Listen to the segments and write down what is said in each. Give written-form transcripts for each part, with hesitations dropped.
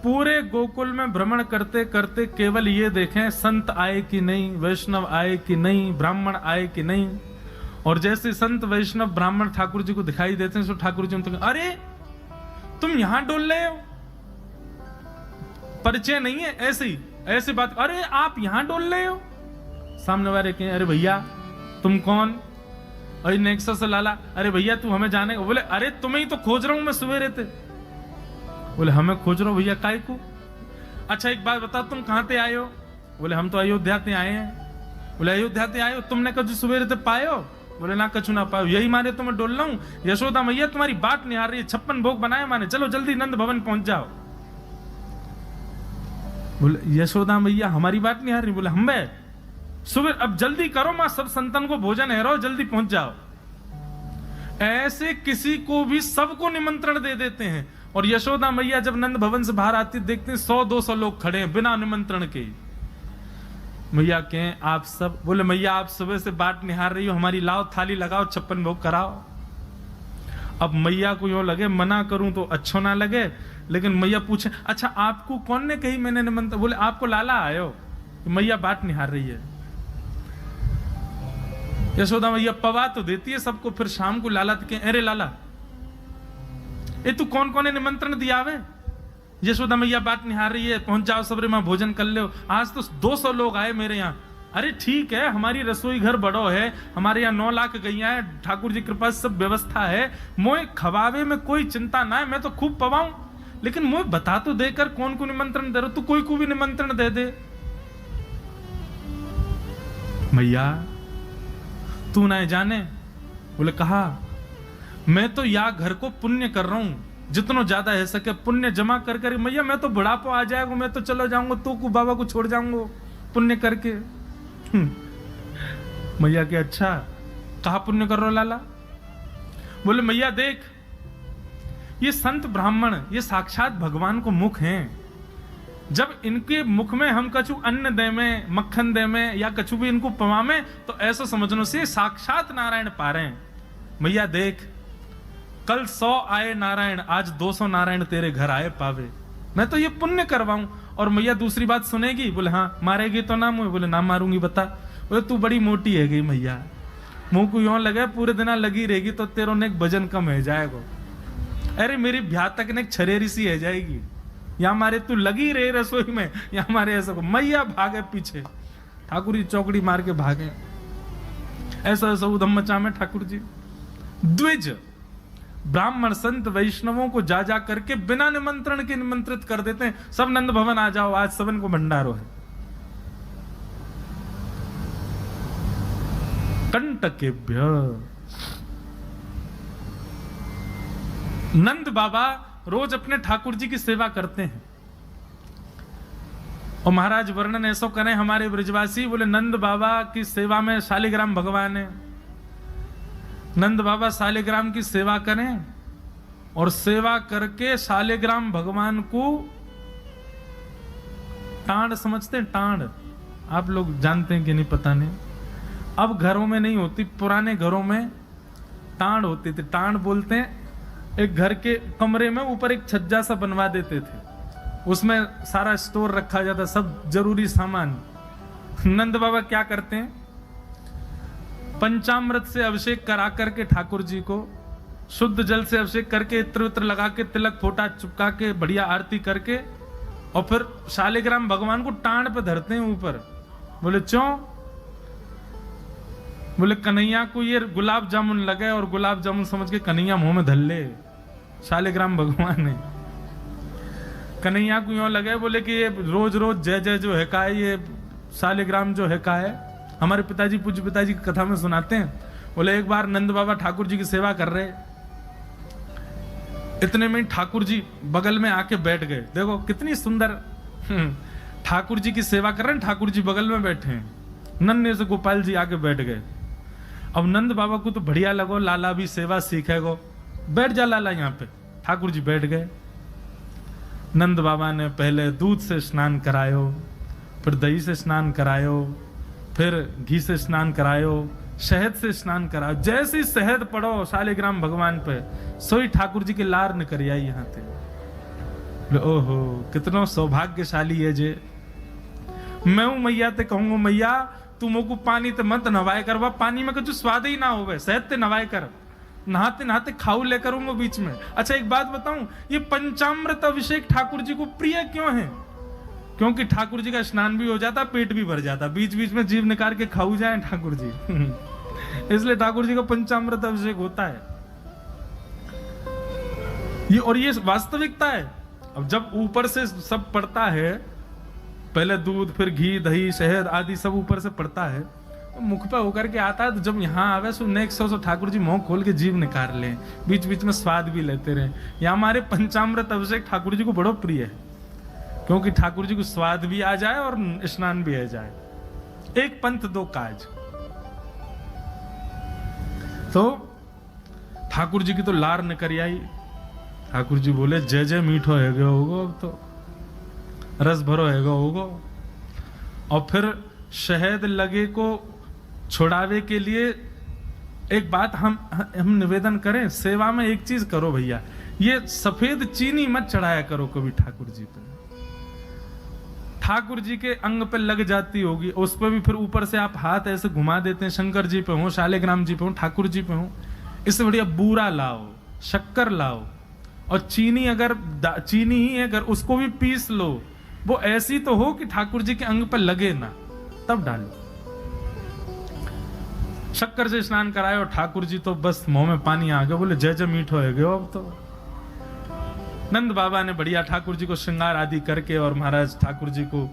पूरे गोकुल में भ्रमण करते करते केवल ये देखें संत आए कि नहीं, वैष्णव आए कि नहीं, ब्राह्मण आए कि नहीं। और जैसे संत वैष्णव ब्राह्मण ठाकुर जी को दिखाई देते हैं तो ठाकुर जी उनसे, अरे तुम यहां डोल रहे हो, परिचय नहीं है, ऐसी बात, अरे आप यहां डोल रहे हो। सामने वाले कहें, अरे भैया तुम कौन? अरे नेक्सस लाला, अरे भैया तू हमें जाने। बोले अरे तुम्हें ही तो खोज रहा हूं मैं सवेरे थे। बोले हमें खोज रहे हो भैया, काय को? अच्छा एक बात बताओ, तुम कहां से आए हो? बोले हम तो अयोध्या से आए हैं। बोले अयोध्या से आए हो, तुमने कभी सवेरे से पाए हो? बोले ना कछु ना पाओ, यही मारे तो मैं डोल रहा हूं। यशोदा मैया तुम्हारी बात नहीं आ रही है, 56 भोग बनाए माने, चलो जल्दी नंद भवन पहुंच जाओ। बोले यशोदा मैया हमारी बात नहीं आ रही। बोले हम बे सुबह, अब जल्दी करो मां, सब संतन को भोजन है, रहो जल्दी पहुंच जाओ। ऐसे किसी को भी सबको निमंत्रण दे देते हैं। और यशोदा मैया जब नंद भवन से बाहर आती देखते हैं 100-200 लोग खड़े हैं बिना निमंत्रण के। मैया कहें आप सब? बोले मैया आप सुबह से बात निहार रही हो हमारी, लाओ थाली लगाओ, 56 भोग कराओ। अब मैया को यूं लगे मना करूं तो अच्छा ना लगे, लेकिन मैया पूछे, अच्छा आपको कौन ने कही मैंने निमंत्रण? बोले आपको लाला आयो। मैया बात निहार रही है। यशोदा मैया पवा तो देती है सबको, फिर शाम को लाला के, अरे लाला ये तू कौन कौन ने निमंत्रण दिया वे? यशोदा मैया बात निहार रही है, पहुंच जाओ सबरे मां भोजन कर लो। आज तो 200 लोग आए मेरे यहाँ। अरे ठीक है, हमारी रसोई घर बड़ो है, हमारे यहाँ 9 लाख गैया है, ठाकुर जी कृपा से सब व्यवस्था है, मोए खवावे में कोई चिंता ना है, मैं तो खूब पवाऊं, लेकिन मोए बता तो देकर कौन को निमंत्रण दे रहे? तू कोई को भी निमंत्रण दे दे। मैया तू ना जाने। बोले कहा, मैं तो या घर को पुण्य कर रहा हूं, जितना ज्यादा है सके पुण्य जमा कर कर। मैया मैं तो बुढ़ापा आ जाएगा, मैं तो चलो जाऊंगा, तू को बाबा को छोड़ जाऊंगा पुण्य करके। मैया के अच्छा कहा पुण्य कर रहा हो लाला? बोले मैया देख, ये संत ब्राह्मण ये साक्षात भगवान को मुख हैं। जब इनके मुख में हम कछु अन्न दे में, मक्खन दे में, या कछु भी इनको पवामे, तो ऐसा समझनो से साक्षात नारायण पा रहे हैं। मैया देख, कल 100 आए नारायण, आज 200 नारायण तेरे घर आए पावे, मैं तो ये पुण्य करवाऊं। और मैया दूसरी बात सुनेगी? बोले हाँ। मारेगी तो ना मुझे? बोले ना मारूंगी, बता। बोले तू बड़ी मोटी है गई मैया, मुंह को यूं लगे पूरे दिन लगी रहेगी तो तेरो ने वजन कम है जाएगा। अरे मेरी ब्याह तक ने छरेरी सी है जाएगी, या हमारे तू लगी रहे रसोई में, या हमारे ऐसा को। मैया भागे पीछे, ठाकुर जी चौकड़ी मार के भागे। ऐसा ऐसा उधम मचा में ठाकुर जी द्विज ब्राह्मण संत वैष्णवों को जा जा करके बिना निमंत्रण के निमंत्रित कर देते हैं। सब नंद भवन आ जाओ, आज सबन को भंडारो है। कंटकेभ्य नंद बाबा रोज अपने ठाकुर जी की सेवा करते हैं। और महाराज वर्णन ऐसा करें हमारे ब्रजवासी, बोले नंद बाबा की सेवा में शालिग्राम भगवान है। नंद बाबा शालिग्राम की सेवा करें और सेवा करके शालिग्राम भगवान को टांड समझते हैं। टांड आप लोग जानते हैं कि नहीं पता नहीं, अब घरों में नहीं होती, पुराने घरों में टांड होती थी। टांड बोलते हैं, एक घर के कमरे में ऊपर एक छज्जा सा बनवा देते थे, उसमें सारा स्टोर रखा जाता, सब जरूरी सामान। नंद बाबा क्या करते हैं, पंचामृत से अभिषेक करा करके ठाकुर जी को शुद्ध जल से अभिषेक करके इत्र वित्र लगा के तिलक फोटा चुपका के बढ़िया आरती करके और फिर शालिग्राम भगवान को टांड पे धरते हैं ऊपर। बोले क्यों? बोले कन्हैया को ये गुलाब जामुन लगे और गुलाब जामुन समझ के कन्हैया मुंह में धर ले। शालिग्राम भगवान ने कन्हैया को यूं लगे, बोले कि ये रोज रोज जय जय जो है का है, ये शालिग्राम जो है का है। हमारे पिताजी पूज्य पिताजी की कथा में सुनाते हैं, बोले एक बार नंद बाबा ठाकुर जी की सेवा कर रहे, इतने में ठाकुर जी बगल में आके बैठ गए। देखो कितनी सुंदर, ठाकुर जी की सेवा कर रहे हैं, ठाकुर जी बगल में बैठे हैं, नन्हे से गोपाल जी आके बैठ गए। अब नंद बाबा को तो बढ़िया लगो, लाला भी सेवा सीखेगो, बैठ जा लाला यहाँ पे। ठाकुर जी बैठ गए। नंद बाबा ने पहले दूध से स्नान करायो, फिर दही से स्नान करायो, फिर घी से स्नान करायो, शहद से स्नान कराओ। जैसी शहद पड़ो शालिग्राम भगवान पे, सोई ठाकुर जी के लार निकल आई यहाँ थे। ओहो कितना सौभाग्यशाली है जे। मैं हूं मैया ते कहूंगा मैया तू मोको पानी ते मत नवाए कर, वह पानी में कुछ स्वाद ही ना होवे, सहज ते नवाए कर, नहाते नहाते खाऊ ले करूंगा बीच में। अच्छा एक बात बताऊं, ये पंचामृत अभिषेक ठाकुर जी को प्रिय क्यों है? क्योंकि ठाकुर जी का स्नान भी हो जाता, पेट भी भर जाता, बीच बीच में जीव निकाल के खाऊ जाए ठाकुर जी। इसलिए ठाकुर जी का पंचामृत अभिषेक होता है ये, और ये वास्तविकता है। अब जब ऊपर से सब पड़ता है, पहले दूध फिर घी दही शहद आदि सब ऊपर से पड़ता है, तो मुख पे होकर के आता है, तो जब यहाँ आवे सो नेक्स्ट सौ ठाकुर जी मुंह खोल के जीव निकाल ले, बीच बीच में स्वाद भी लेते रहे। यहाँ हमारे पंचामृत अभिषेक ठाकुर जी को बड़ो प्रिय है, क्योंकि ठाकुर जी को स्वाद भी आ जाए और स्नान भी आ जाए। एक पंथ दो काज। तो ठाकुर जी की तो लार निकल आई। ठाकुर जी बोले जय जय मीठो है गयो होगो, अब तो रस भरो है गयो होगो। और फिर शहद लगे को छुड़ावे के लिए एक बात हम निवेदन करें, सेवा में एक चीज करो भैया, ये सफेद चीनी मत चढ़ाया करो कभी ठाकुर जी पे। ठाकुर जी के अंग पे लग जाती होगी, उस पर भी फिर ऊपर से आप हाथ ऐसे घुमा देते हैं, शंकर जी पे हो, शालिग्राम जी पे हो, ठाकुर जी पे हो। इससे बढ़िया बूरा लाओ, शक्कर लाओ, और चीनी अगर चीनी ही अगर उसको भी पीस लो, वो ऐसी तो हो कि ठाकुर जी के अंग पर लगे ना, तब डालो। शक्कर से स्नान कराए और ठाकुर जी तो बस मुंह में पानी आ गया, बोले जय जय मीठो है गयो अब तो। नंद बाबा ने बढ़िया ठाकुर जी को श्रृंगार आदि करके और महाराज ठाकुर जी को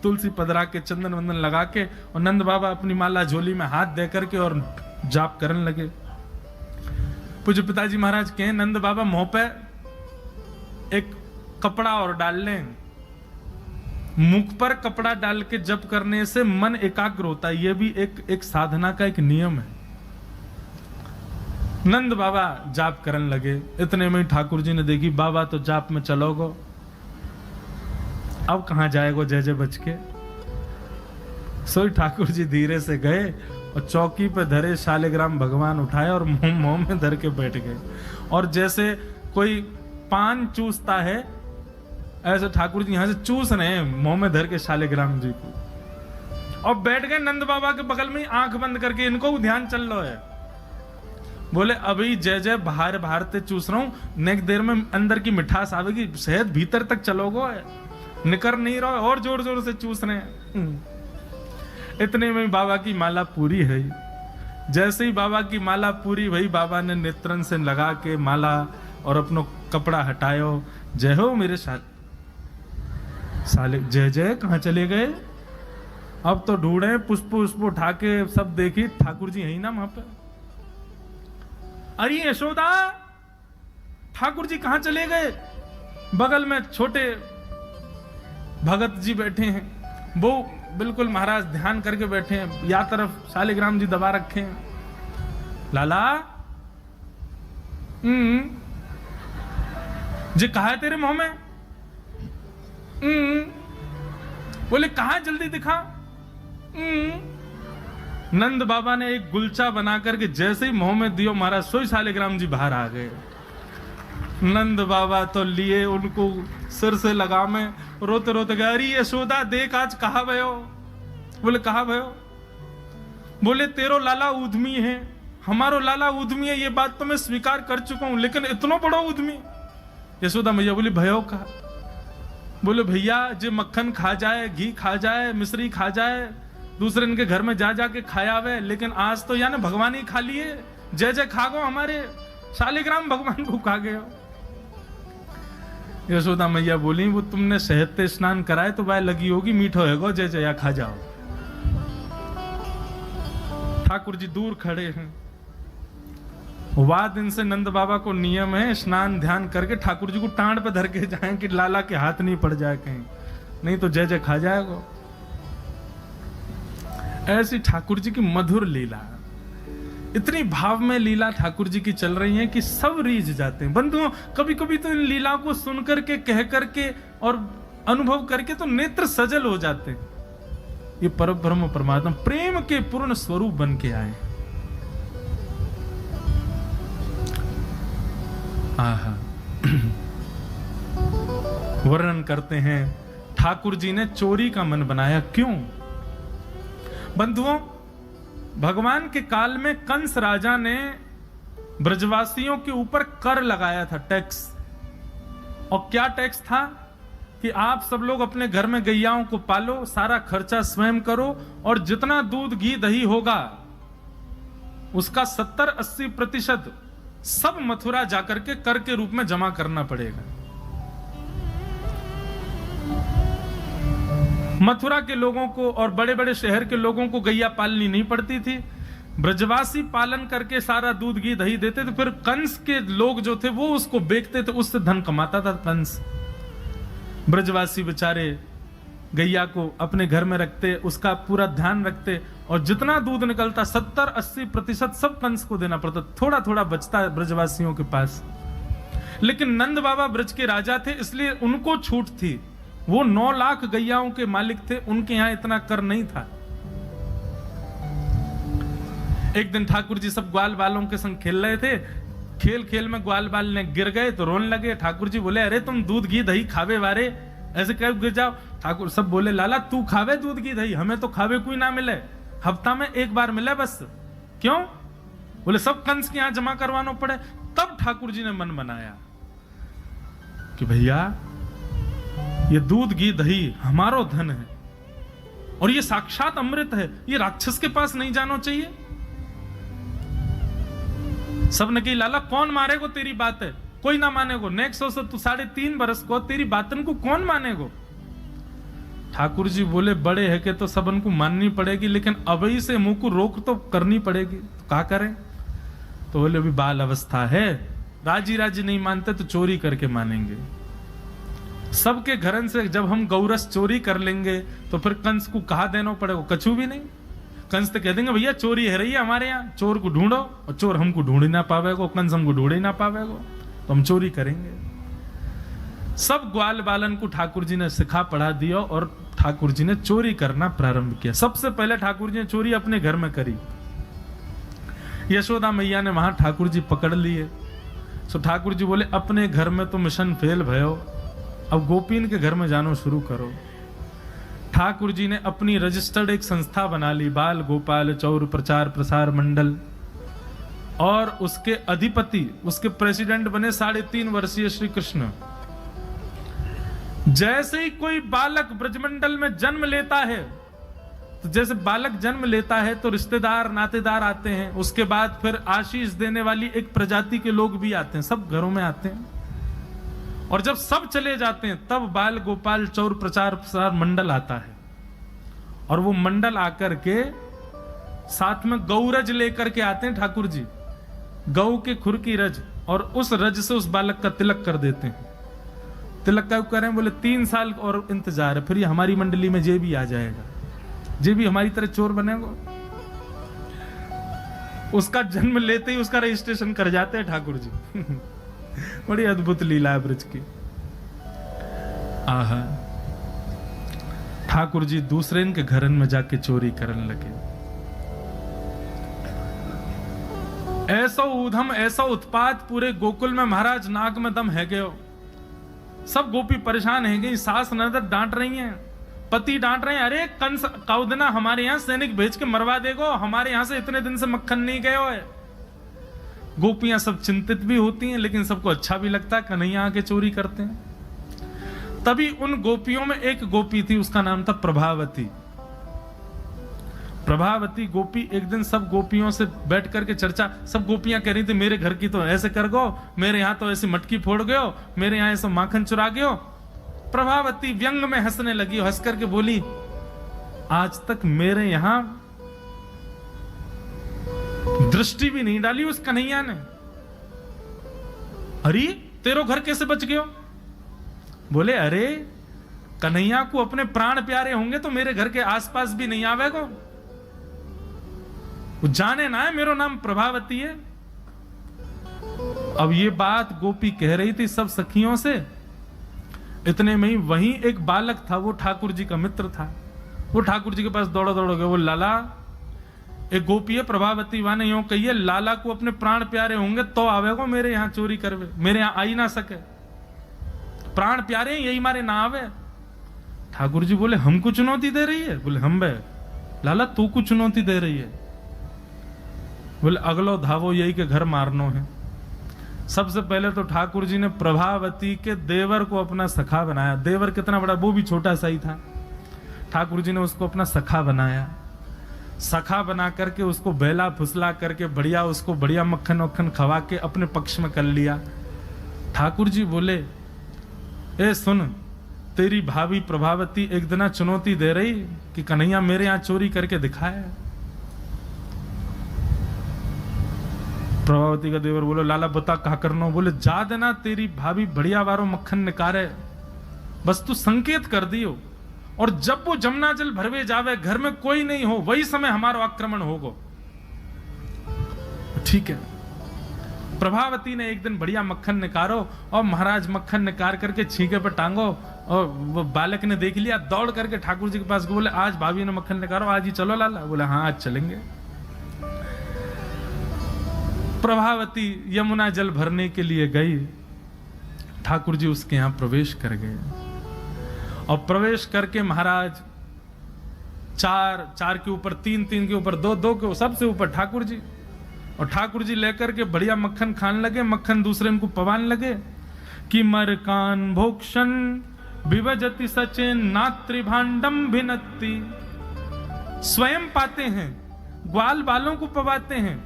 तुलसी पधरा के चंदन वंदन लगा के, और नंद बाबा अपनी माला झोली में हाथ दे करके और जाप करने लगे। पूज्य पिताजी महाराज कहे नंद बाबा मुंह पे एक कपड़ा और डाल लें, मुख पर कपड़ा डाल के जप करने से मन एकाग्र होता है, यह भी एक साधना का एक नियम है। नंद बाबा जाप करने लगे, इतने में ठाकुर जी ने देखी बाबा तो जाप में चलोगो, अब कहां जाएगो जय जय बच के। सोई ठाकुर जी धीरे से गए और चौकी पे धरे शालिग्राम भगवान उठाए और मुंह में धर के बैठ गए, और जैसे कोई पान चूसता है ऐसे ठाकुर जी यहां से चूस रहे हैं मुंह में धर के शालिग्राम जी को, और बैठ गए नंद बाबा के बगल में आंख बंद करके, इनको ध्यान चल रहा है। बोले अभी जय जय बाहर बाहर ते चूस रहा हूं, नेक्स्ट देर में अंदर की मिठास आवेगी, शहद भीतर तक चलोगो, निकर नहीं रहो, और जोर जोर से चूस रहे हैं। इतने में बाबा की माला पूरी है। जैसे ही बाबा की माला पूरी भई, बाबा ने नेत्रन से लगा के माला और अपनो कपड़ा हटायो, जय हो मेरे साले जय जय कहां चले गए, अब तो ढूंढे पुष्प उष्प उठा के सब देखी, ठाकुर जी यही ना वहां पे। अरे यशोदा ठाकुर जी कहां चले गए? बगल में छोटे भगत जी बैठे हैं, वो बिल्कुल महाराज ध्यान करके बैठे हैं, या तरफ शालिग्राम जी दबा रखे हैं। लाला जी कहा है तेरे मुंह में? बोले कहा जल्दी दिखा। नंद बाबा ने एक गुलचा बना करके जैसे ही मुंह में दियो, महाराज सोई शालिग्राम जी बाहर आ गए। नंद बाबा तो लिए उनको सिर से लगा में, रोते रोते गए, अरे यशोदा देख आज कहा भयो। बोले कहा भयो? बोले तेरो लाला उद्यमी है, हमारो लाला उद्यमी है, ये बात तो मैं स्वीकार कर चुका हूं, लेकिन इतना बड़ा उद्यमी। यशोदा मैया बोली भयो का? बोले भैया जे मक्खन खा जाए, घी खा जाए, मिश्री खा जाए, दूसरे इनके घर में जा जाके खाया वे, लेकिन आज तो यानी भगवान ही खा लिए, जय जय खा गो, हमारे शालिग्राम भगवान को खा गए। यशोदा मैया बोली वो तुमने शहद से स्नान कराए तो वह लगी होगी, मीठो है गो, जय जय या खा जाओ। ठाकुर जी दूर खड़े हैं। वाह दिन से नंद बाबा को नियम है स्नान ध्यान करके ठाकुर जी को टांड पे धर के जाएं कि लाला के हाथ नहीं पड़ जाए कहीं, नहीं तो जय जय खा जाएगा। ऐसी ठाकुर जी की मधुर लीला, इतनी भाव में लीला ठाकुर जी की चल रही है कि सब रीझ जाते हैं। बंधुओं कभी कभी तो इन लीला को सुन करके कह करके और अनुभव करके तो नेत्र सजल हो जाते हैं। ये परब्रह्म परमात्मा प्रेम के पूर्ण स्वरूप बन के आए। आहा वर्णन करते हैं ठाकुर जी ने चोरी का मन बनाया। क्यों? बंधुओं, भगवान के काल में कंस राजा ने ब्रजवासियों के ऊपर कर लगाया था, टैक्स। और क्या टैक्स था कि आप सब लोग अपने घर में गैयाओं को पालो, सारा खर्चा स्वयं करो, और जितना दूध घी दही होगा उसका 70-80% सब मथुरा जाकर के कर के रूप में जमा करना पड़ेगा। मथुरा के लोगों को और बड़े बड़े शहर के लोगों को गैया पालनी नहीं पड़ती थी, ब्रजवासी पालन करके सारा दूध घी दही देते थे। फिर कंस के लोग जो थे वो उसको बेचते थे, उससे धन कमाता था कंस। ब्रजवासी बेचारे गैया को अपने घर में रखते, उसका पूरा ध्यान रखते, और जितना दूध निकलता 70-80% सब कंस को देना पड़ता। थोड़ा थोड़ा बचता ब्रजवासियों के पास। लेकिन नंद बाबा ब्रज के राजा थे, इसलिए उनको छूट थी। वो 9 लाख गैयाओं के मालिक थे, उनके यहां इतना कर नहीं था। एक दिन ठाकुर जी सब ग्वाल बालों के संग खेल रहे थे। खेल खेल में ग्वाल बाल ने गिर गए तो रोने लगे। ठाकुर जी बोले, अरे तुम दूध घी दही खावे वारे, ऐसे कब गिर जाओ? ठाकुर सब बोले, लाला तू खावे दूध घी दही, हमें तो खावे कोई ना मिले, हफ्ता में एक बार मिले बस। क्यों? बोले सब कंस के यहां जमा करवाना पड़े। तब ठाकुर जी ने मन बनाया कि भैया ये दूध घी दही हमारो धन है, और ये साक्षात अमृत है, ये राक्षस के पास नहीं जाना चाहिए। सबने कही, लाला कौन मारेगो तेरी बात है? कोई ना मानेगो। नेक्स्ट से तू 3.5 बरस को तेरी बातन को कौन मानेगो? ठाकुर जी बोले, बड़े है के तो सबन को माननी पड़ेगी, लेकिन अभी से मुंह को रोक तो करनी पड़ेगी। तो क्या करें? तो बोले अभी बाल अवस्था है, राजी राजी नहीं मानते तो चोरी करके मानेंगे। सबके घरन से जब हम गौरस चोरी कर लेंगे तो फिर कंस को कहा देना पड़ेगा? कछु भी नहीं। कंस तो कह देंगे भैया चोरी है रही है हमारे यहाँ, चोर को ढूंढो, और चोर हमको ढूंढ ही ना पावेगो, कंस हमको ढूंढ ही ना पावेगो, तो हम चोरी करेंगे। सब ग्वाल बालन को ठाकुर जी ने सिखा पढ़ा दिया और ठाकुर जी ने चोरी करना प्रारंभ किया। सबसे पहले ठाकुर जी ने चोरी अपने घर में करी। यशोदा मैया ने वहां ठाकुर जी पकड़ लिए। सो ठाकुर जी बोले, अपने घर में तो मिशन फेल भयो, अब गोपीन के घर में जानो शुरू करो। ठाकुर जी ने अपनी रजिस्टर्ड एक संस्था बना ली, बाल गोपाल चौर प्रचार प्रसार मंडल, और उसके अधिपति, उसके प्रेसिडेंट बने 3.5 वर्षीय श्री कृष्ण। जैसे ही कोई बालक ब्रजमंडल में जन्म लेता है, तो जैसे बालक जन्म लेता है तो रिश्तेदार नातेदार आते हैं, उसके बाद फिर आशीष देने वाली एक प्रजाति के लोग भी आते हैं, सब घरों में आते हैं। और जब सब चले जाते हैं तब बाल गोपाल चौर प्रचार प्रसार मंडल आता है, और वो मंडल आकर के साथ में गौरज लेकर के आते हैं ठाकुर जी, गौ के खुर की रज, और उस रज से उस बालक का तिलक कर देते हैं। तिलक का करें? बोले 3 साल और इंतजार है, फिर ये हमारी मंडली में जे भी आ जाएगा, जे भी हमारी तरह चोर बनेगा। उसका जन्म लेते ही उसका रजिस्ट्रेशन कर जाते हैं ठाकुर जी। बड़ी अद्भुत लीला है ब्रज की। आहा, ठाकुर जी दूसरे इनके घरन में जाके चोरी करने लगे। ऐसा ऊधम, ऐसा उत्पात पूरे गोकुल में, महाराज नाक में दम है गयो। सब गोपी परेशान है गई, सास ननद डांट रही हैं, पति डांट रहे हैं, अरे कंस कौदना हमारे यहाँ सैनिक भेज के मरवा देगो, हमारे यहाँ से इतने दिन से मक्खन नहीं गयो है। गोपियां सब चिंतित भी होती हैं, लेकिन सबको अच्छा भी लगता है, कन्हैया आके चोरी करते हैं। तभी उन गोपियों में एक गोपी थी, उसका नाम था प्रभावती। प्रभावती गोपी एक दिन सब गोपियों से बैठ करके चर्चा, सब गोपियां कह रही थी, मेरे घर की तो ऐसे कर गो, मेरे यहाँ तो ऐसी मटकी फोड़ गयो, मेरे यहाँ ऐसा माखन चुरा गयो। प्रभावती व्यंग में हंसने लगी, हंस करके बोली, आज तक मेरे यहां दृष्टि भी नहीं डाली उस कन्हैया ने। अरे तेरो घर कैसे बच गयो? बोले, अरे कन्हैया को अपने प्राण प्यारे होंगे तो मेरे घर के आसपास भी नहीं आवेगो। वो जाने ना है मेरो नाम प्रभावती है। अब ये बात गोपी कह रही थी सब सखियों से, इतने में ही वहीं एक बालक था, वो ठाकुर जी का मित्र था। वो ठाकुर जी के पास दौड़ा दौड़ गया, वो लाला, एक गोपी है प्रभावती, वाने यूं कहिए, लाला को अपने प्राण प्यारे होंगे तो आवेगो मेरे यहाँ चोरी करवे, मेरे यहाँ आ ही ना सके। प्राण प्यारे यही मारे ना आवे। ठाकुर जी बोले हमको चुनौती दे रही है? बोले हम बे लाला तू को चुनौती दे रही है। बोले अगलो धावो यही के घर मारनो है। सबसे पहले तो ठाकुर जी ने प्रभावती के देवर को अपना सखा बनाया। देवर कितना बड़ा, वो भी छोटा सा ही था। ठाकुर जी ने उसको अपना सखा बनाया। सखा बना करके उसको बेला फुसला करके बढ़िया उसको बढ़िया मक्खन वक्खन खवा के अपने पक्ष में कर लिया। ठाकुर जी बोले ए सुन, तेरी भाभी प्रभावती एक दिन चुनौती दे रही कि कन्हैया मेरे यहां चोरी करके दिखाए। प्रभावती का देवर बोलो लाला बता कहा करना। बोले जा देना तेरी भाभी बढ़िया वारो मक्खन निकारे, बस तू संकेत कर दियो, और जब वो जमुना जल भरवे जावे घर में कोई नहीं हो वही समय हमारो आक्रमण होगो। ठीक है। प्रभावती ने एक दिन बढ़िया मक्खन निकारो और महाराज मक्खन निकाल करके छींके पर टांगो, और वो बालक ने देख लिया, दौड़ करके ठाकुर जी के पास बोले आज भाभी ने मक्खन निकालो, आज ही चलो लाला। बोले हाँ आज चलेंगे। प्रभावती यमुना जल भरने के लिए गई। ठाकुर जी उसके यहां प्रवेश कर गए, और प्रवेश करके महाराज चार के ऊपर तीन के ऊपर दो के सबसे ऊपर ठाकुर जी, और ठाकुर जी लेकर के बढ़िया मक्खन खाने लगे। मक्खन दूसरे इनको पवाने लगे कि मरकान भोक्षण विभजति सचेन नात्रिभांडम भिनत्ति। स्वयं पाते हैं, ग्वाल बालों को पवाते हैं,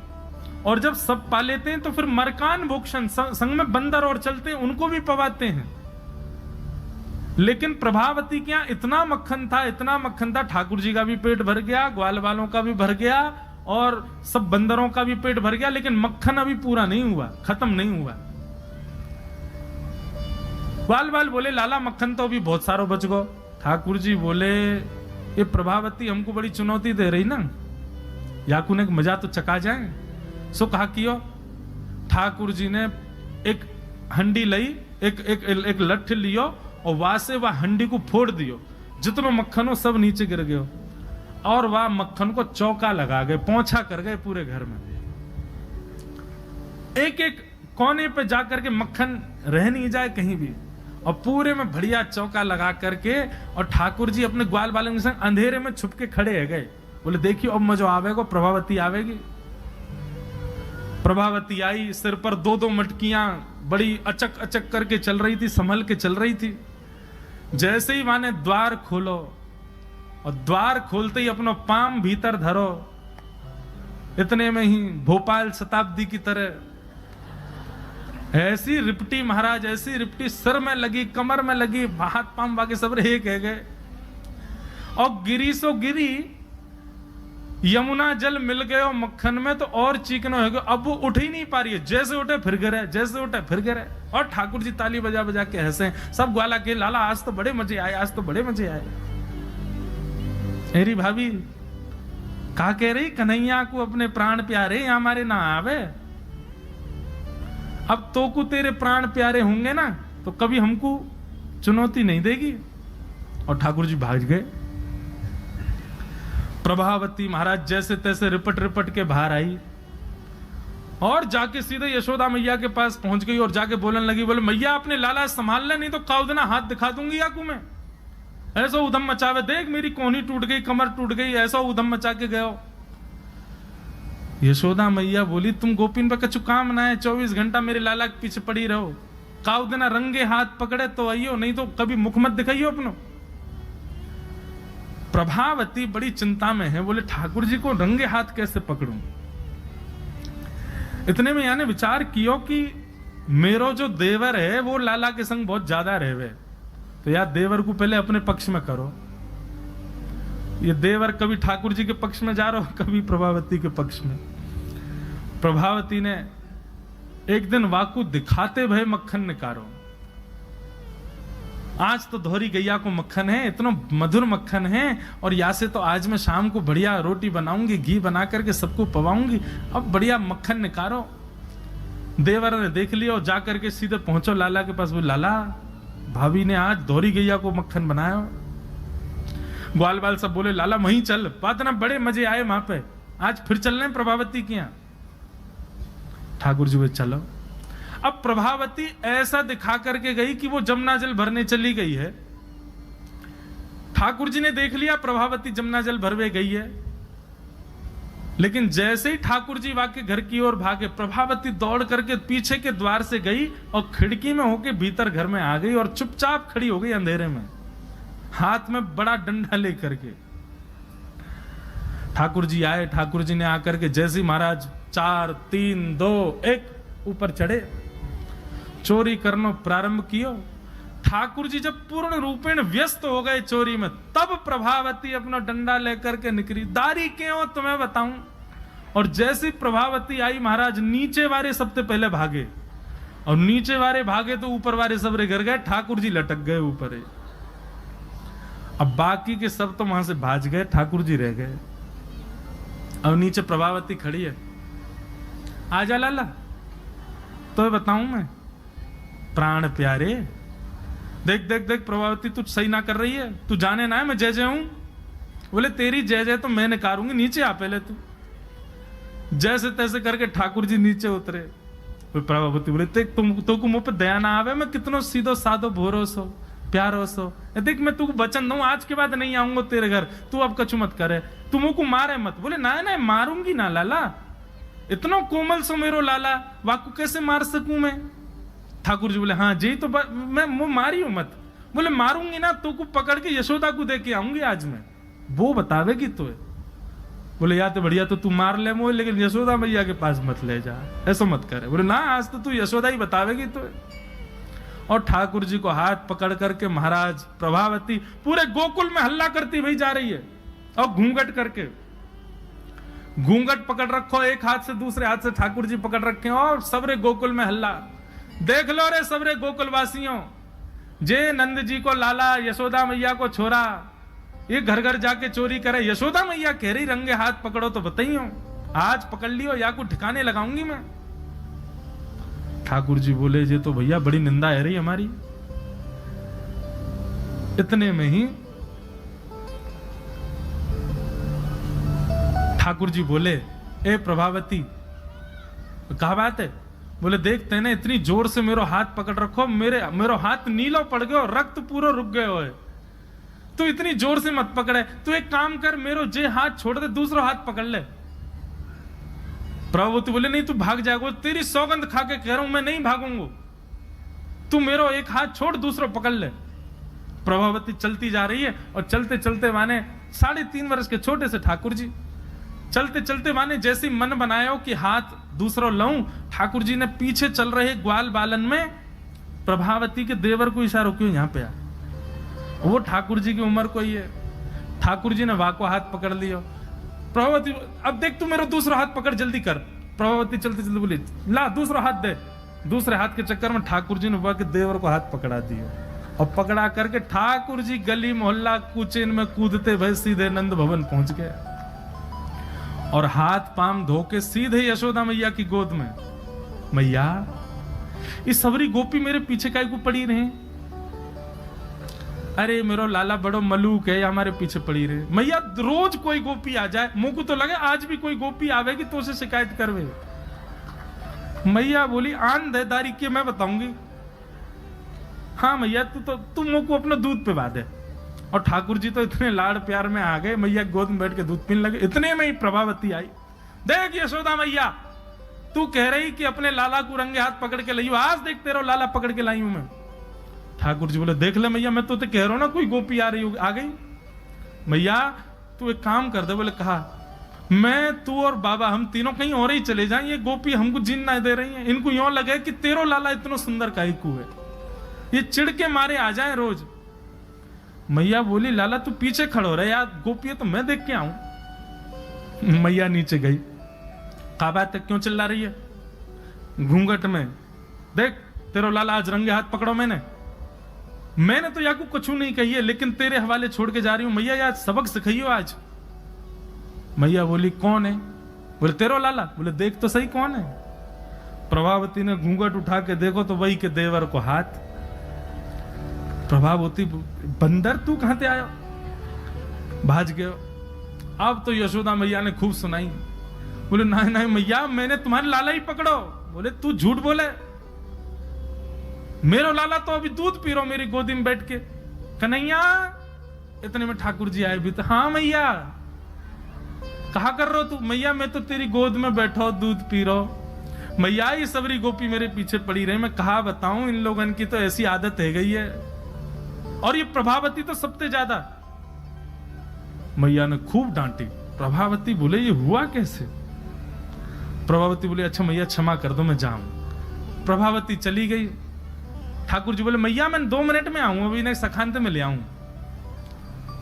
और जब सब पा लेते हैं तो फिर मरकान भोक्षण संग में बंदर और चलते हैं उनको भी पवाते हैं। लेकिन प्रभावती के यहां इतना मक्खन था, ठाकुर जी का भी पेट भर गया, ग्वाल बालों का भी भर गया, और सब बंदरों का भी पेट भर गया, लेकिन मक्खन अभी पूरा नहीं हुआ, खत्म नहीं हुआ। ग्वाल बाल बोले लाला मक्खन तो अभी बहुत सारो बच गो। ठाकुर जी बोले ये प्रभावती हमको बड़ी चुनौती दे रही ना, याकू ने मजा तो चका जाए। सो कहा कियो। ठाकुर जी ने एक हंडी लई, एक लठ लियो, और वहां से वह हंडी को फोड़ दियो, जितनो मक्खन हो सब नीचे गिर गयो, और वह मक्खन को चौका लगा गए, पोंछा कर गए पूरे घर में। एक कोने पे जाकर के मक्खन रह नहीं जाए कहीं भी, और पूरे में बढ़िया चौका लगा करके, और ठाकुर जी अपने ग्वाल बालों के संग अंधेरे में छुप के खड़े है गए। बोले देखियो अब मजो आवेगा, प्रभावती आवेगी। प्रभावती आई, सिर पर दो मटकियां बड़ी अचक करके चल रही थी, संभल के चल रही थी। जैसे ही माने द्वार खोलो, और द्वार खोलते ही अपना पाम भीतर धरो, इतने में ही भोपाल शताब्दी की तरह ऐसी रिपटी महाराज, ऐसी रिपटी सिर में लगी, कमर में लगी, हाथ पाम बाके सब एक है गए, और गिरी सो गिरी। यमुना जल मिल गए और मक्खन में तो और चीकना हो गया। अब वो उठ ही नहीं पा रही है, जैसे उठे फिर गिरे, जैसे उठे फिर गिरे। और ठाकुर जी ताली बजा बजा के हंसे, सब ग्वाला के लाला आज तो बड़े मजे आए, आज तो बड़े मजे आए। मेरी भाभी कहा कह रही कन्हैया को अपने प्राण प्यारे हमारे ना आवे। अब तो को तेरे प्राण प्यारे होंगे ना तो कभी हमको चुनौती नहीं देगी। और ठाकुर जी भाग गए। प्रभावती महाराज जैसे तैसे रिपट के बाहर आई, और जाके सीधे यशोदा मैया के पास पहुंच गई, और जाके बोलने लगी, बोले मैया अपने लाला संभाल ले, नहीं तो काउदना हाथ दिखा दूंगी आकू में। ऐसा उधम मचावे, देख मेरी कोहनी टूट गई, कमर टूट गई, ऐसा उधम मचा के गयो। यशोदा मैया बोली तुम गोपीन पर कछु काम ना है, 24 घंटा मेरे लाला के पीछे पड़ी रहो। काउदना रंगे हाथ पकड़े तो आइयो, नहीं तो कभी मुख मत दिखाइयो अपनो। प्रभावती बड़ी चिंता में है, बोले ठाकुर जी को रंगे हाथ कैसे पकड़ूं। इतने में यानी विचार कियो कि मेरो जो देवर है वो लाला के संग बहुत ज्यादा रहवे, तो यार देवर को पहले अपने पक्ष में करो। ये देवर कभी ठाकुर जी के पक्ष में जा रहा हो, कभी प्रभावती के पक्ष में। प्रभावती ने एक दिन वाकू दिखाते भय मक्खन निकारो, आज तो धोरी गैया को मक्खन है, इतना मधुर मक्खन है, और या से तो आज मैं शाम को बढ़िया रोटी बनाऊंगी, घी बना करके सबको पवाऊंगी, अब बढ़िया मक्खन निकारो। देवर ने देख लिया और जाकर के सीधे पहुंचो लाला के पास, बोले लाला भाभी ने आज धोरी गैया को मक्खन बनाया। ग्वाल बाल सब बोले लाला वहीं चल, बात ना बड़े मजे आए वहां पे, आज फिर चल रहे प्रभावती के यहां। ठाकुर जी बोले चलो। अब प्रभावती ऐसा दिखा करके गई कि वो जमुना जल भरने चली गई है। ठाकुर जी ने देख लिया प्रभावती जमुना जल भरवे गई है, लेकिन जैसे ही ठाकुर जी वाके घर की ओर भागे, प्रभावती दौड़ करके पीछे के द्वार से गई और खिड़की में होके भीतर घर में आ गई और चुपचाप खड़ी हो गई अंधेरे में, हाथ में बड़ा डंडा लेकर के। ठाकुर जी आए, ठाकुर जी ने आकर के जैसे महाराज 4 3 2 1 ऊपर चढ़े, चोरी करना प्रारंभ कियो। ठाकुर जी जब पूर्ण रूपेण व्यस्त हो गए चोरी में, तब प्रभावती अपना डंडा लेकर के निकली। दारी क्यों तुम्हें बताऊं। और जैसी प्रभावती आई महाराज, नीचे वाले सबसे पहले भागे, और नीचे वाले भागे तो ऊपर वाले सब गिर गए, ठाकुर जी लटक गए ऊपर। अब बाकी के सब तो वहां से भाज गए, ठाकुर जी रह गए। अब नीचे प्रभावती खड़ी है, आजा लाला तो बताऊं मैं। प्राण प्यारे, देख देख देख प्रभावती तू सही ना कर रही है, तू जाने ना है मैं जय जय हूं। बोले तेरी जय जय तो मैं निकारूंगी, नीचे आ पहले तू। जैसे तैसे करके ठाकुर जी नीचे उतरे। प्रभावती बोले देख तुम मुंह पे दया ना आवे, मैं कितनो सीधो साधो भरोसो प्यारो सो। देख मैं तू वचन दूं, आज के बाद नहीं आऊंगा तेरे घर, तू अब कछु मत करे, तू मुंह को मारे मत। बोले ना ना मारूंगी ना लाला, इतना कोमल सो मेरो लाला, वाकू कैसे मार सकूं मैं। ठाकुर जी बोले हाँ जी तो मैं मुंह मारी हूं मत। बोले मारूंगी ना तो को पकड़ के यशोदा को दे के आऊंगी आज मैं, वो बतावेगी तो। बोले या तो बढ़िया तो तू मार ले मुझे, लेकिन यशोदा मैया के पास मत ले जा, ऐसा मत करे। बोले ना आज तो तू यशोदा ही बतावेगी तो। और ठाकुर जी को हाथ पकड़ करके महाराज प्रभावती पूरे गोकुल में हल्ला करती भाई जा रही है, और घूंघट करके, घूंघट पकड़ रखो एक हाथ से, दूसरे हाथ से ठाकुर जी पकड़ रखे, और सबरे गोकुल में हल्ला। देख लो रे सबरे गोकुल वासियों, जे नंद जी को लाला, यशोदा मैया को छोरा, ये घर घर जाके चोरी करे। यशोदा मैया कह रही रंगे हाथ पकड़ो तो बताइयो, आज पकड़ लियो या को ठिकाने लगाऊंगी मैं। ठाकुर जी बोले ये तो भैया बड़ी निंदा है रही हमारी। इतने में ही ठाकुर जी बोले ए प्रभावती कहा बात है। बोले देख तेने इतनी जोर से मेरो हाथ पकड़ रखो, मेरो हाथ नीलो पड़ गयो, रक्त पूरा रुक गयो है, तू इतनी जोर से मत पकड़े। तू एक काम कर, मेरो जे हाथ छोड़ दे, दूसरा हाथ पकड़ ले। प्रभावती बोले नहीं तू भाग जाएगा, तेरी सौगंध खा के कह रहा हूं मैं नहीं भागूंगा, तू मेरो एक हाथ छोड़ दूसरा पकड़ ले। प्रभावती चलती जा रही है, और चलते चलते माने 3.5 वर्ष के छोटे से ठाकुर जी चलते चलते माने जैसी मन बनाया हो कि हाथ दूसरा लाऊं, ठाकुर जी ने पीछे चल रहे ग्वाल बालन में प्रभावती के देवर को इशारा क्यों यहां पे आ, वो ठाकुर जी की उम्र को ही है। ठाकुर जी ने वाको हाथ पकड़ लिया। प्रभावती अब देख तू मेरा दूसरा हाथ पकड़, जल्दी कर। प्रभावती चलते चलते बोली ला दूसरा हाथ दे। दूसरे हाथ के चक्कर में ठाकुर जी ने वाके देवर को हाथ पकड़ा दिया, और पकड़ा करके ठाकुर जी गली मोहल्ला कुचेन में कूदते भय सीधे नंद भवन पहुंच गए, और हाथ पाम धो के सीधे यशोदा मैया की गोद में। मैया इस सबरी गोपी मेरे पीछे काहे को पड़ी रहे। अरे मेरो लाला बड़ो मलूक है, हमारे पीछे पड़ी रहे। मैया रोज कोई गोपी आ जाए, मुंह को तो लगे आज भी कोई गोपी आवेगी तो उसे शिकायत करवे। मैया बोली आन देदारी के मैं बताऊंगी। हाँ मैया तू मुंह को अपना दूध पे बांधे। और ठाकुर जी तो इतने लाड़ प्यार में आ गए, मैया गोद में बैठ के दूध पीने लगे। इतने में ही प्रभावती आई। देख यशोदा मैया तू कह रही कि अपने लाला को रंगे हाथ पकड़ के लाई, आज देख तेरा लाला पकड़ के लाई हूं मैं। ठाकुर जी बोले देख ले मैया मैं तो कह रहा हूं ना कोई गोपी आ रही आ गई। मैया तू एक काम कर दे। बोले कहा मैं तू और बाबा हम तीनों कहीं और ही चले जाएं, ये गोपी हमको जीन ना दे रही हैं। इनको यूं लगे कि तेरो लाला इतना सुंदर काईकू है, ये चिढ़ के मारे आ जाए रोज। मैया बोली लाला तू पीछे खड़ो रहे यार, गोपी है तो मैं देख के आऊं। मैया नीचे गई। कहा बात है क्यों चिल्ला रही है घूंघट में। देख तेरो लाला आज रंगे हाथ पकड़ो। मैंने तो याकू कुछ नहीं कही है, लेकिन तेरे हवाले छोड़ के जा रही हूं। मैया यार सबक सिखाइयो आज। मैया बोली कौन है। बोले तेरो लाला। बोले देख तो सही कौन है। प्रभावती ने घूंघट उठा के देखो तो वही के देवर को हाथ। प्रभावती बंदर तू कहां से आयो, भाज गयो। अब तो यशोदा मैया ने खूब सुनाई। बोले नहीं नहीं मैया मैंने तुम्हारे लाला ही पकड़ो। बोले तू झूठ बोले, मेरो लाला तो अभी दूध पी रहा मेरी गोदी में बैठ के। कन्हैया, इतने में ठाकुर जी आए भी तो, हाँ मैया कहा कर रहे हो तू? मैया मैं तो तेरी गोद में बैठो दूध पी रहा। मैया ये सबरी गोपी मेरे पीछे पड़ी रही, मैं कहा बताऊं, इन लोगन की तो ऐसी आदत है गई है, और ये प्रभावती तो सबसे ज्यादा। मैया ने खूब डांटी। प्रभावती बोले ये हुआ कैसे? प्रभावती बोले अच्छा मैया क्षमा कर दो, मैं जाऊं। प्रभावती चली गई। ठाकुर जी बोले मैया मैं 2 मिनट में आऊं, अभी इन्हें सखांत में ले आऊं।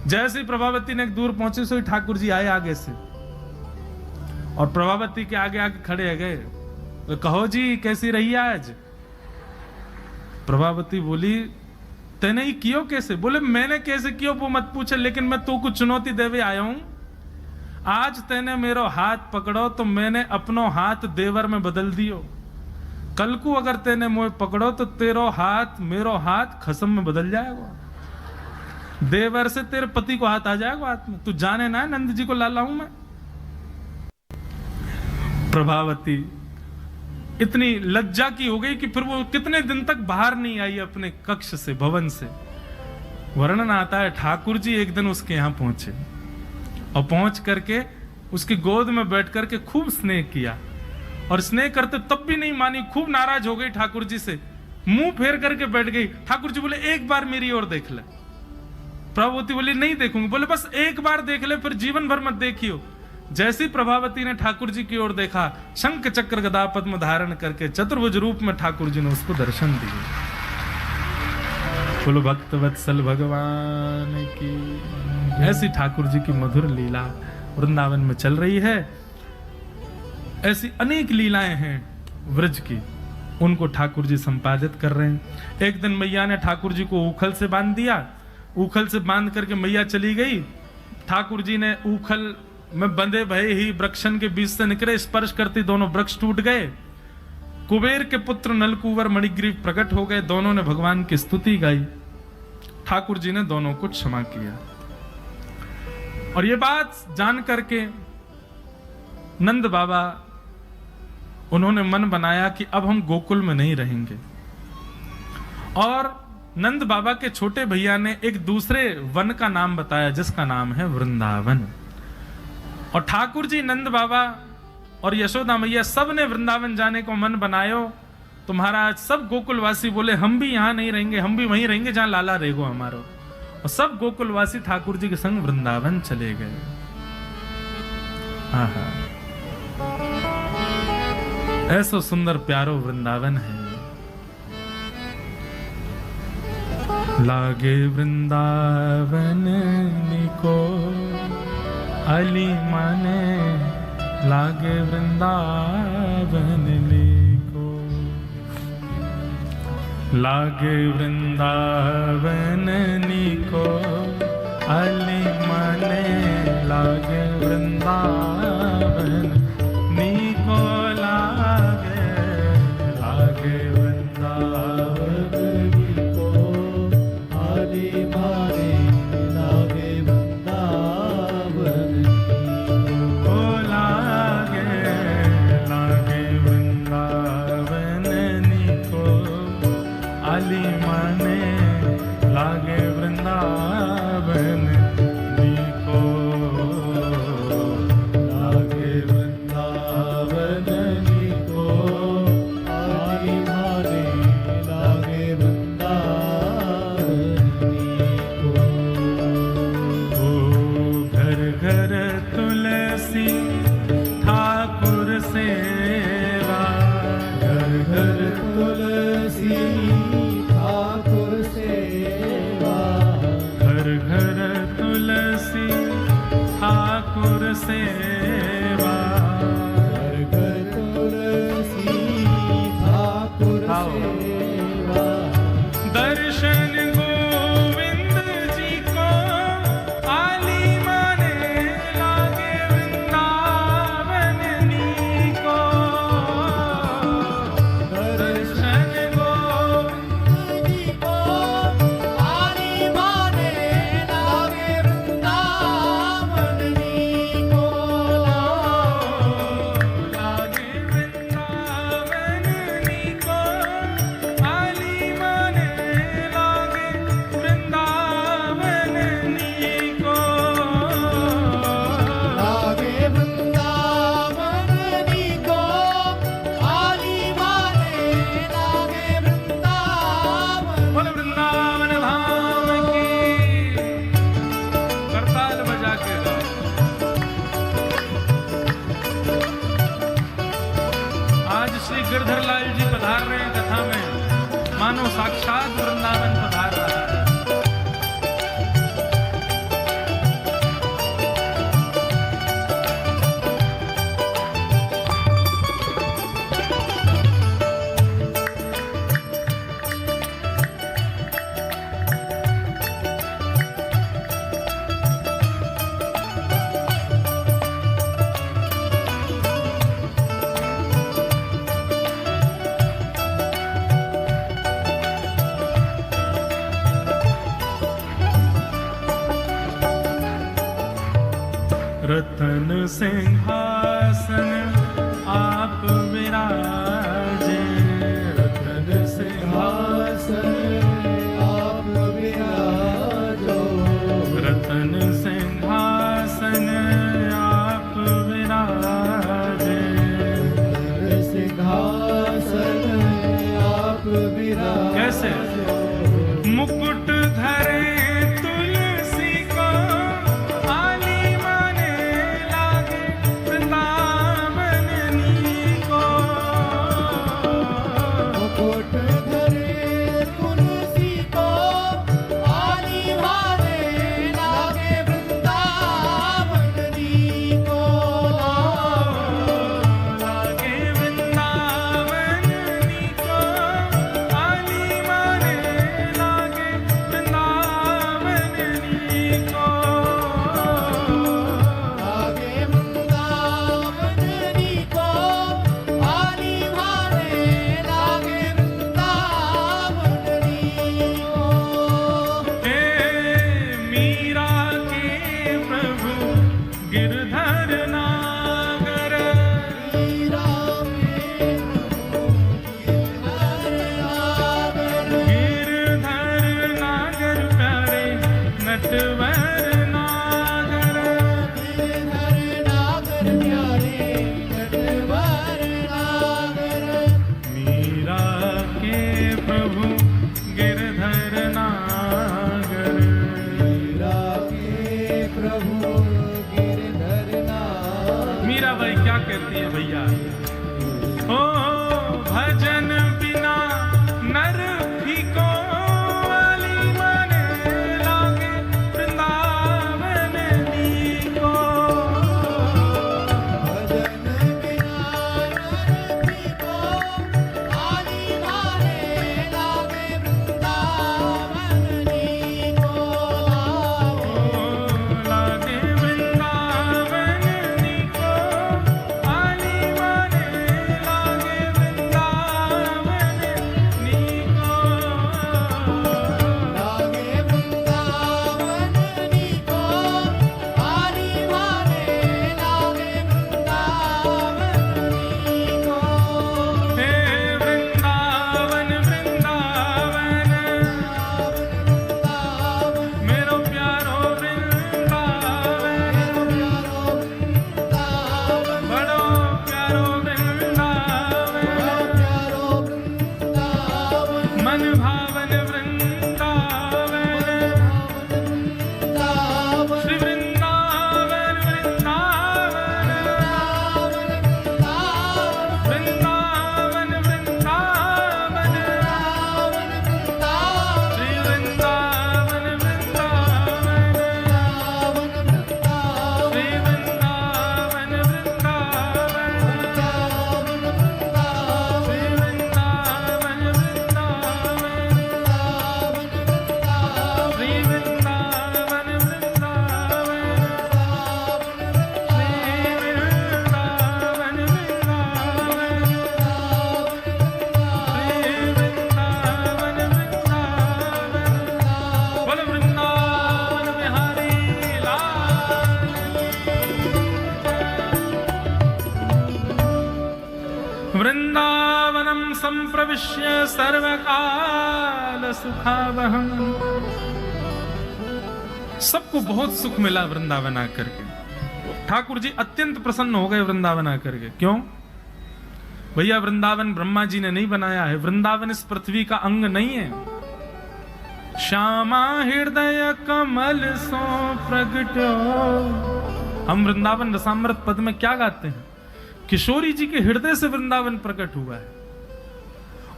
जैसे ही प्रभावती ने दूर पहुंचे सो ठाकुर जी आए आगे से, और प्रभावती के आगे आगे खड़े है गए। तो कहो जी कैसी रही आज? प्रभावती बोली तेने ही कियो कैसे? बोले मैंने कैसे कियो वो मत पूछे, लेकिन मैं तो कुछ चुनौती देवे आया हूं। आज तेने मेरो हाथ पकड़ो तो मैंने अपनो हाथ देवर में बदल दियो। कल को अगर तेने मुझे पकड़ो तो तेरो हाथ मेरो हाथ खसम में बदल जाएगा। देवर से तेरे पति को हाथ आ जाएगा हाथ में। तू जाने ना नंद जी को लाला हूं मैं। प्रभावती इतनी लज्जा की हो गई कि फिर वो कितने दिन तक बाहर नहीं आई अपने कक्ष से, भवन से। वर्णन आता है ठाकुर जी एक दिन उसके यहां पहुंचे, और पहुंच करके उसकी गोद में बैठ करके खूब स्नेह किया, और स्नेह करते तब भी नहीं मानी, खूब नाराज हो गई ठाकुर जी से, मुंह फेर करके बैठ गई। ठाकुर जी बोले एक बार मेरी ओर देख ले। प्रभावती बोली नहीं देखूंगी। बोले बस एक बार देख ले, फिर जीवन भर मत देखियो। जैसी प्रभावती ने ठाकुर जी की ओर देखा, शंख चक्र गदा पद्म धारण करके चतुर्भुज रूप में ठाकुर जी ने उसको दर्शन दिए। बोलो भक्त वत्सल भगवान की। ऐसी ठाकुर जी की मधुर लीला वृंदावन में चल रही है। ऐसी अनेक लीलाएं हैं व्रज की, उनको ठाकुर जी संपादित कर रहे हैं। एक दिन मैया ने ठाकुर जी को ऊखल से बांध दिया। ऊखल से बांध करके मैया चली गई। ठाकुर जी ने ऊखल में बंधे भये ही वृक्षन के बीच से निकले, स्पर्श करती दोनों वृक्ष टूट गए। कुबेर के पुत्र नलकुवर मणिग्रीव प्रकट हो गए। दोनों ने भगवान की स्तुति गाई। ठाकुर जी ने दोनों को क्षमा किया। और ये बात जान करके नंद बाबा उन्होंने मन बनाया कि अब हम गोकुल में नहीं रहेंगे। और नंद बाबा के छोटे भैया ने एक दूसरे वन का नाम बताया जिसका नाम है वृंदावन। और ठाकुर जी, नंद बाबा और यशोदा मैया सब ने वृंदावन जाने को मन बनायो। तो महाराज सब गोकुलवासी बोले हम भी यहां नहीं रहेंगे, हम भी वहीं रहेंगे जहां लाला रहेगो हमारो। और सब गोकुलवासी ठाकुर जी के संग वृंदावन चले गए। आहा, ऐसो सुंदर प्यारो वृंदावन है। लागे वृंदावन निको अली माने, लागे वृंदावन निको। लागे वृंदावन निको अली माने, लागे वृंदावन निको लागे। लागे वृंदावन निको अली माने, लागे वृंदावन निको लागे। लागे वृंदावन निको अली माने, लागे वृंदावन निको। लागे वृंदावन निको अली माने, लागे वृंदावन निको। ओ घर घर तुलसी ठाकुर सेवा, घर घर तुलसी ठाकुर सेवा, घर घर तुलसी ठाकुर सेवा, घर घर तुलसी ठाकुर सेवा। दर्शन गोविंद जी को आली माने, लागे वृंदावन नीको। दर्शन गोविंद जी को आली माने, लागे वृंदावन नीको। साक्षात वृंदावन पधार रहा है। रतन सिंहासन आप विराजे, रतन सिंहासन आप विराजो, रतन सिंहासन आप विराजे, रतन सिंहासन आप विराजे। कैसे? मुकुट धरे कहती है भैया, ओ भजन बिना नर फीको, वाली माने लागे वृंदावन नीको। भजन बिना नर फीको, वाली माने लागे वृंदावन नीको। लागे वृंदावन नीको, वृंदावनम संप्रविश्य सर्वकाल सुखावहम। सबको बहुत सुख मिला वृंदावन आकर के। ठाकुर जी अत्यंत प्रसन्न हो गए वृंदावन आकर के। क्यों? भैया वृंदावन ब्रह्मा जी ने नहीं बनाया है, वृंदावन इस पृथ्वी का अंग नहीं है। श्यामा हृदय कमल सो प्रगटो। हम वृंदावन रसामृत पद में क्या गाते हैं? किशोरी जी के हृदय से वृंदावन प्रकट हुआ है।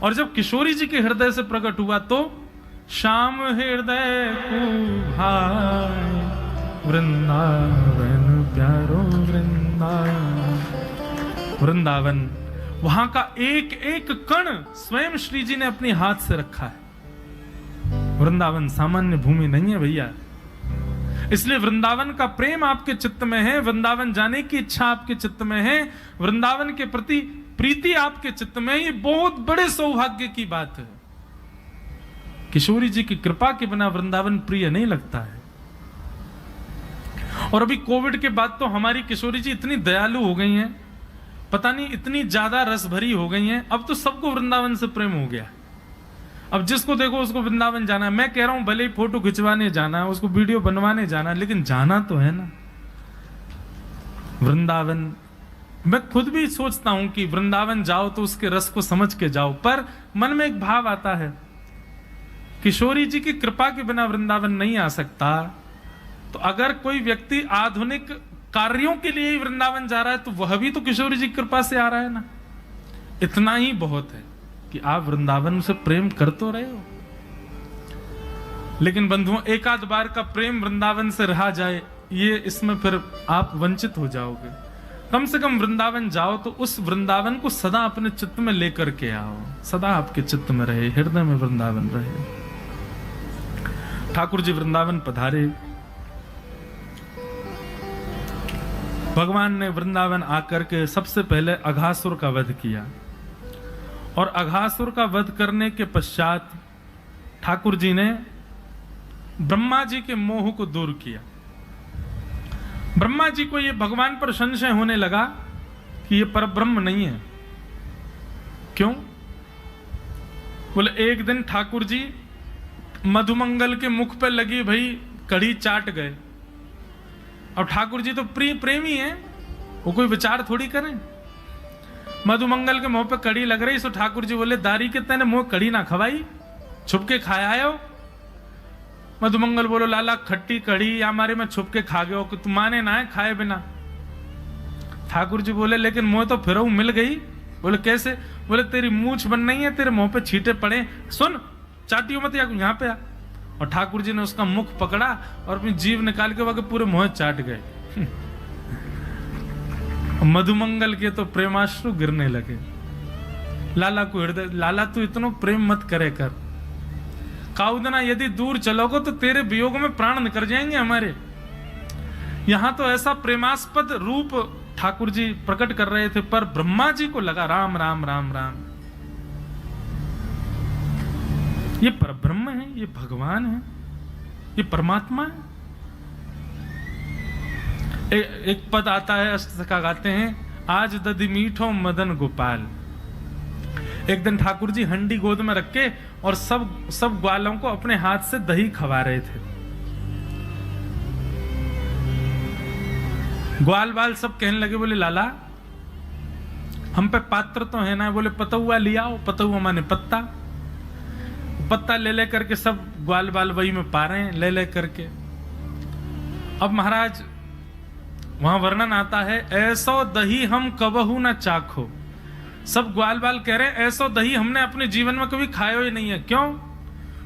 और जब किशोरी जी के हृदय से प्रकट हुआ तो श्याम हृदय को भाई वृंदावन प्यारो वृंदावन। वृंदावन, वहां का एक एक कण स्वयं श्री जी ने अपने हाथ से रखा है। वृंदावन सामान्य भूमि नहीं है भैया, इसलिए वृंदावन का प्रेम आपके चित्त में है, वृंदावन जाने की इच्छा आपके चित्त में है, वृंदावन के प्रति प्रीति आपके चित्त में, ये बहुत बड़े सौभाग्य की बात है। किशोरी जी की कृपा के बिना वृंदावन प्रिय नहीं लगता है। और अभी कोविड के बाद तो हमारी किशोरी जी इतनी दयालु हो गई हैं, पता नहीं इतनी ज्यादा रस भरी हो गई हैं, अब तो सबको वृंदावन से प्रेम हो गया। अब जिसको देखो उसको वृंदावन जाना है। मैं कह रहा हूं भले ही फोटो खिंचवाने जाना है, उसको वीडियो बनवाने जाना है, लेकिन जाना तो है ना वृंदावन। मैं खुद भी सोचता हूं कि वृंदावन जाओ तो उसके रस को समझ के जाओ, पर मन में एक भाव आता है किशोरी जी की कृपा के बिना वृंदावन नहीं आ सकता। तो अगर कोई व्यक्ति आधुनिक कार्यों के लिए ही वृंदावन जा रहा है तो वह भी तो किशोरी जी की कृपा से आ रहा है ना। इतना ही बहुत है कि आप वृंदावन से प्रेम कर तो रहे हो। लेकिन बंधुओं, एक आध बार का प्रेम वृंदावन से रहा जाए, ये इसमें फिर आप वंचित हो जाओगे। कम से कम वृंदावन जाओ तो उस वृंदावन को सदा अपने चित्त में लेकर के आओ, सदा आपके चित्त में रहे, हृदय में वृंदावन रहे। ठाकुर जी वृंदावन पधारे। भगवान ने वृंदावन आकर के सबसे पहले अघासुर का वध किया, और अघासुर का वध करने के पश्चात ठाकुर जी ने ब्रह्मा जी के मोह को दूर किया। ब्रह्मा जी को यह भगवान पर संशय होने लगा कि यह परब्रह्म नहीं है। क्यों? बोले एक दिन ठाकुर जी मधुमंगल के मुख पे लगी भई कड़ी चाट गए। और ठाकुर जी तो प्रेमी हैं, वो कोई विचार थोड़ी करें। मधुमंगल के मुंह पे कड़ी लग रही, सो ठाकुर जी बोले दारी के तेने मुंह कड़ी ना खवाई, छुप के खाया आयो। मधुमंगल बोलो लाला खट्टी कड़ी या हमारे में छुप के खा गए, तुम माने ना है खाए बिना। ठाकुर जी बोले लेकिन मुंह तो फिर मिल गई। बोले कैसे? बोले तेरी मूछ बन नहीं है, तेरे मुंह पे छींटे पड़े, सुन चाटियो मत, यहाँ पे आ। और ठाकुर जी ने उसका मुख पकड़ा और अपनी जीभ निकाल के वहां पूरे मुंह चाट गए। मधुमंगल के तो प्रेमाश्रु गिरने लगे। लाला को हृदय, लाला तू इतना प्रेम मत करे कर, काउदना यदि दूर चलोगे तो तेरे वियोग में प्राण निकल जाएंगे हमारे। यहां तो ऐसा प्रेमास्पद रूप ठाकुर जी प्रकट कर रहे थे, पर ब्रह्मा जी को लगा राम राम राम राम, ये परब्रह्म है, ये भगवान है, ये परमात्मा है। एक पद आता है, अष्टसखा गाते हैं, आज दधि मीठो मदन गोपाल। एक दिन ठाकुर जी हंडी गोद में रख के और सब ग्वालों को अपने हाथ से दही खवा रहे थे। ग्वाल बाल सब कहने लगे, बोले लाला हम पे पात्र तो है ना। बोले पतुआ लिया, पतुआ माने पत्ता, पत्ता ले ले करके सब ग्वाल बाल वही में पा रहे हैं ले ले करके। अब महाराज वहां वर्णन आता है, ऐसो दही हम कबहू ना चाखो। सब ग्वाल बाल कह रहे हैं ऐसो दही हमने अपने जीवन में कभी खाया ही नहीं है। क्यों?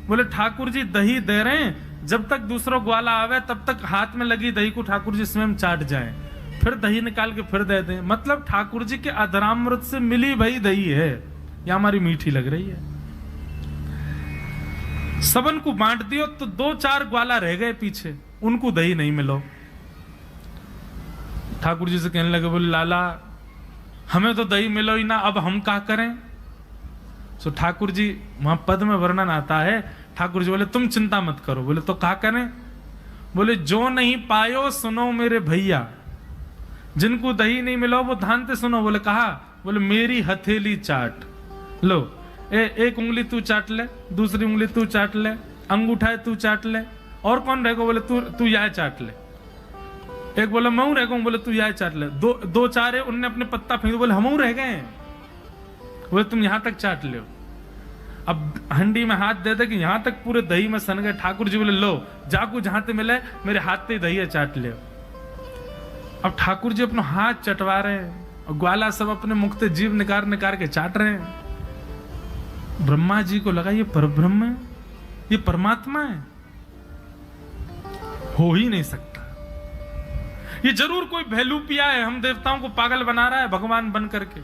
बोले ठाकुर जी दही दे रहे हैं, जब तक दूसरा ग्वाला आवे तब तक हाथ में लगी दही को ठाकुर जी स्वयं चाट जाए, फिर दही निकाल के फिर दे दें। मतलब ठाकुर जी के अधरामृत से मिली भई दही है, या हमारी मीठी लग रही है। सबन को बांट दियो तो 2-4 ग्वाला रह गए पीछे, उनको दही नहीं मिलो। ठाकुर जी से कहने लगे, बोले लाला हमें तो दही मिलो ही ना, अब हम क्या करें? सो ठाकुर जी वहां पद में वर्णन आता है, ठाकुर जी बोले तुम चिंता मत करो। बोले तो क्या करें? बोले जो नहीं पायो सुनो मेरे भैया, जिनको दही नहीं मिलो वो ध्यान से सुनो। बोले कहा? बोले मेरी हथेली चाट लो, एक उंगली तू चाट ले, दूसरी उंगली तू चाट ले, अंगूठा है तू चाट ले, और कौन रहेगा? बोले तू यह चाट ले। एक बोला मैं रह गऊं, बोले तू यह चाट ले। दो चार है, उनने अपने पत्ता फेंक, बोले हम रह गए, बोले तुम यहां तक चाट ले। अब हंडी में हाथ दे दे कि यहां तक पूरे दही में सन गए। ठाकुर जी बोले लो जाकू जहां ते मिले मेरे हाथ से दही चाट ले। अब ठाकुर जी अपना हाथ चटवा रहे हैं और ग्वाला सब अपने मुख से जीभ निकाल के चाट रहे हैं। ब्रह्मा जी को लगा ये परब्रह्म है, ये परमात्मा है, हो ही नहीं सकता। ये जरूर कोई भेलूपिया है, हम देवताओं को पागल बना रहा है भगवान बन करके।